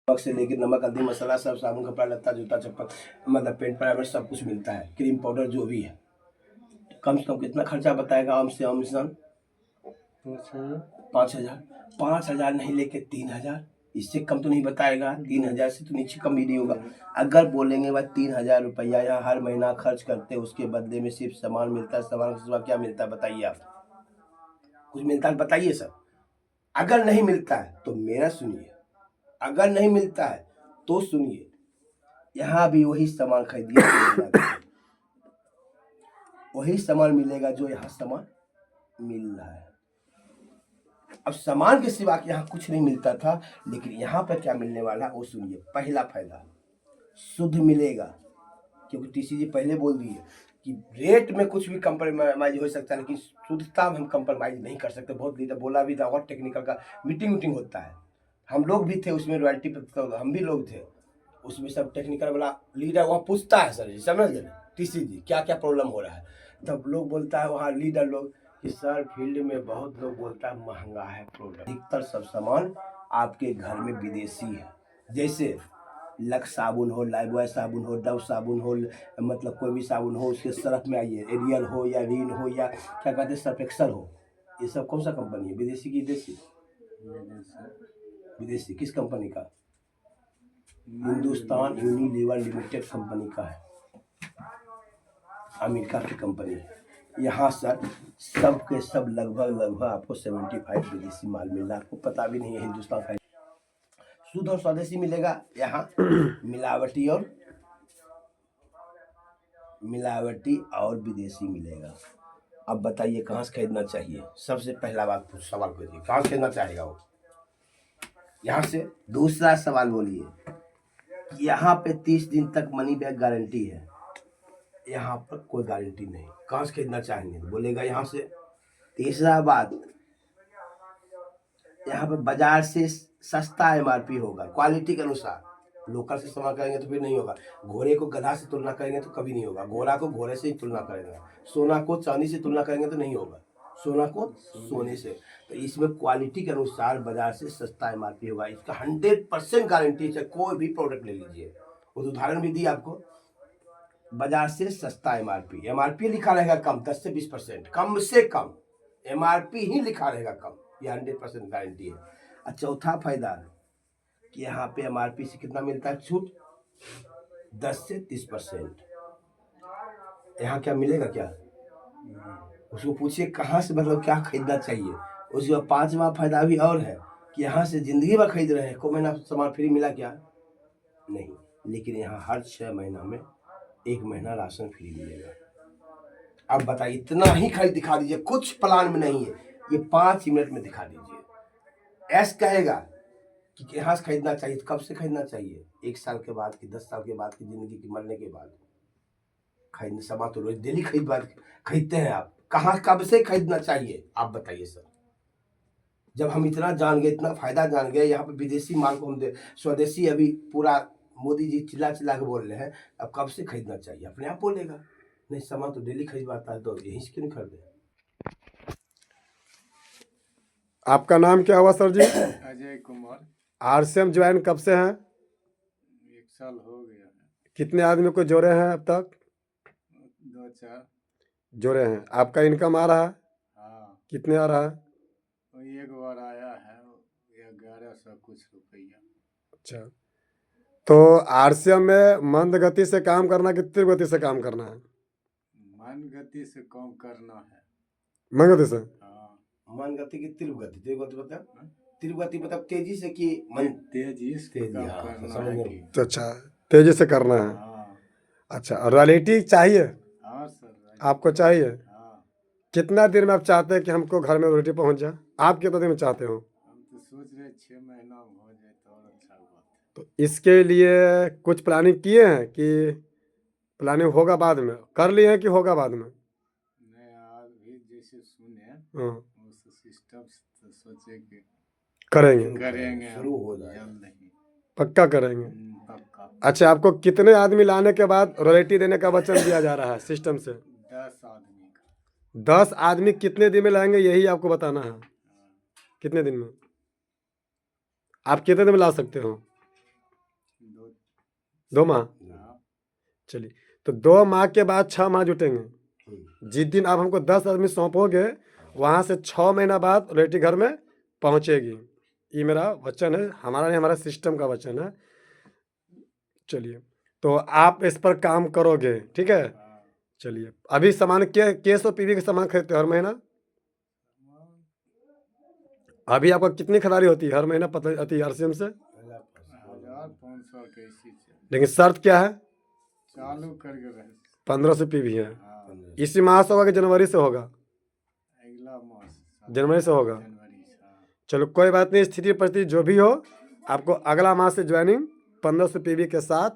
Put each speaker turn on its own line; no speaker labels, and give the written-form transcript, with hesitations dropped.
नमक से लेकर नमक, हल्दी, मसाला, सब, साबुन, कपड़ा लत्ता, जूता चप्पल, मतलब पेंट प्राइमर सब कुछ मिलता है, क्रीम पाउडर जो भी है। कम से कम कितना खर्चा बताएगा? आम से आम इंसान 5,000। 5,000 नहीं लेके 3,000, इससे कम तो नहीं बताएगा। 3,000 से तो नीचे कम भी नहीं होगा। अगर बोलेंगे भाई 3,000 रुपया यहाँ हर महीना खर्च करते, उसके बदले में सिर्फ सामान मिलता है, सामान के सिवा क्या मिलता है बताइए आप? कुछ मिलता है बताइए सर। अगर नहीं मिलता है तो मेरा सुनिए, अगर नहीं मिलता है तो सुनिए, यहाँ भी वही सामान खरीदिए, वही सामान मिलेगा जो यहाँ सामान मिल रहा है। अब सामान के सिवा यहाँ कुछ नहीं मिलता था, लेकिन यहाँ पर क्या मिलने वाला है वो सुनिए। पहला फायदा, शुद्ध मिलेगा, क्योंकि टीसीजी पहले बोल दिए कि रेट में कुछ भी कंप्रोमाइज हो सकता है, लेकिन शुद्धता में हम कंप्रोमाइज नहीं कर सकते। बहुत लीडर बोला भी था, और टेक्निकल का मीटिंग होता है, हम लोग भी थे उसमें, रॉयल्टी पर तो हम भी लोग थे उसमें। सब टेक्निकल वाला लीडर वहाँ पूछता है, सर जी समझ गए टीसीजी क्या क्या प्रॉब्लम हो रहा है, तब लोग बोलता है वहाँ लीडर लोग कि सर फील्ड में बहुत लोग बोलता है महंगा है प्रोडक्ट। अधिकतर सब सामान आपके घर में विदेशी है, जैसे लक्स साबुन हो, लाइबॉय साबुन हो, डव साबुन हो, मतलब कोई भी साबुन हो, उसके सर्फ में आइए, एरियल हो या रीन हो या क्या कहते हैं सर्फ एक्सल हो, ये सब कौन सा कंपनी है? विदेशी की देसी? विदेशी। किस कंपनी का? हिंदुस्तान यूनिलीवर लिमिटेड कंपनी का है, अमेरिका की कंपनी है। यहाँ सर सब के सब लगभग आपको 75 विदेशी माल मिल रहा है, आपको पता भी नहीं है। हिंदुस्तान का शुद्ध और स्वदेशी मिलेगा यहाँ, मिलावटी और विदेशी मिलेगा। अब बताइए कहाँ से खरीदना चाहिए? सबसे पहला बात सवाल कीजिए, कहाँ से खरीदना चाहेगा वो? यहाँ से। दूसरा सवाल बोलिए, यहाँ पे 30 दिन तक मनी बैक गारंटी है, यहाँ पर कोई गारंटी नहीं। कहाँ से खरीदना चाहेंगे? बोलेगा यहाँ से। तीसरा बात, यहाँ पर बाजार से सस्ता एमआरपी होगा, क्वालिटी के अनुसार। लोकल से सामान करेंगे तो फिर नहीं होगा। घोड़े को गधा से तुलना करेंगे तो कभी नहीं होगा, घोड़ा को घोड़े से ही तुलना करेंगे। सोना को चांदी से तुलना करेंगे तो नहीं होगा, सोना को सोने से। तो इसमें क्वालिटी के अनुसार बाजार से सस्ता एमआरपी होगा, इसका 100% गारंटी है। कोई भी प्रोडक्ट ले लीजिए, उस उदाहरण भी दी आपको, बाजार से सस्ता एमआरपी। एमआरपी लिखा रहेगा कम, 10 से 20%, कम से कम एमआरपी ही लिखा रहेगा कम, ये 100% गारंटी है। और चौथा फायदा कि यहाँ पे एमआरपी से कितना मिलता है छूट? 10 से 30%। यहाँ क्या मिलेगा क्या? उसको पूछिए कहाँ से, मतलब क्या खरीदना चाहिए। उसके बाद पांचवा फायदा भी और है कि यहाँ से जिंदगी भर खरीद रहे हैं, कोई महीना सामान फ्री मिला क्या? नहीं, लेकिन यहाँ हर 6 महीना में 1 महीना राशन फ्री मिलेगा। अब बताइए, इतना ही खरीद दिखा दीजिए, कुछ प्लान में नहीं है, ये 5 मिनट में दिखा दीजिए। ऐस कहेगा कि यहाँ से खरीदना चाहिए, तो कब से खरीदना चाहिए? 1 साल के बाद की, 10 साल के बाद की, जिंदगी की मरने के बाद खरीदने। सामान तो रोज डेली खरीदते हैं आप, कहाँ कब से खरीदना चाहिए आप बताइए सर? जब हम इतना जान गए, इतना फायदा जान गए, यहाँ पे विदेशी माल को हम स्वदेशी अभी पूरा मोदी जी चिल्ला चिल्ला के बोल रहे हैं, अब कब से खरीदना चाहिए? अपने आप बोलेगा नहीं, सामान तो डेली खरीदवाता है, तो यहीं से क्यों नहीं खरीदे?
आपका नाम क्या हुआ सर जी?
अजय कुमार।
आरसीएम ज्वाइन कब से हैं?
1 साल हो गया है।
कितने आदमी को जोड़े हैं अब तक?
2-4
जोड़े हैं। आपका इनकम आ रहा है?
हाँ,
कितने आ रहा है?
वही एक बार आया है 1100 कुछ रुपया।
अच्छा, तो आरसीएम में मंद गति से काम करना कि तीव्र गति से काम करना है?
मन गति से काम करना है।
मंद गति से?
हाँ,
मन गति की तीव्र गति? तीव्र गति मतलब? तीव्र गति मतलब तेजी से कि मन?
तेजी से काम
हाँ,
करना
समझ
है
गए।
कि
अच्छा, तेजी से करना है।
हाँ
अच्छा, रॉयल्टी चाहिए
हाँ सर,
आपको? चाहिए।
हाँ।
कितना दिन में आप चाहते हैं कि हमको घर में रॉयल्टी पहुंच जाए? आप कितना दिन में चाहते हो?
हम तो सोच रहे 6 महीना में हो जाए तो और अच्छा बात है।
तो इसके लिए कुछ प्लानिंग किए हैं कि प्लानिंग होगा बाद में? कर लिए हैं कि होगा बाद में?
नहीं, आज भी जैसे सुने
हाँ,
उस सिस्टम से तो सोचे कि
करेंगे।
करेंगे,
शुरू हो जाए,
जल्द ही
पक्का करेंगे।
पक्का।
अच्छा, आपको कितने आदमी लाने के बाद रॉयल्टी देने का वचन दिया जा रहा है सिस्टम से?
10 आदमी का।
10 आदमी कितने दिन में लाएंगे यही आपको बताना है। कितने दिन में? आप कितने दिन में ला सकते हो? 2 माह।
हाँ,
चलिए, तो 2 माह के बाद 6 माह जुटेंगे।
हम्म,
जिस दिन आप हमको 10 आदमी सौंपोगे, वहाँ से 6 महीना बाद रोटी घर में पहुँचेगी। ये मेरा वचन है, हमारा नहीं, हमारा सिस्टम का वचन है। चलिए, तो आप इस पर काम करोगे, ठीक है।
हाँ।
चलिए, अभी सामान के सौ पीवी के सामान खरीदते हो हर महीना? अभी आपका कितनी खरीदारी होती है हर महीना पता अति RCM से?
1500 के इसी से
लेकिन शर्त क्या है?
चालू करके रहे।
1500 पीवी है।
हाँ,
इसी माह से होगा कि जनवरी से होगा?
अगला मास
जनवरी से होगा।
जनवरी से। हाँ,
चलो कोई बात नहीं, स्थिति परिस्थिति जो भी हो, आपको अगला माह से ज्वाइनिंग 1500 पीवी के साथ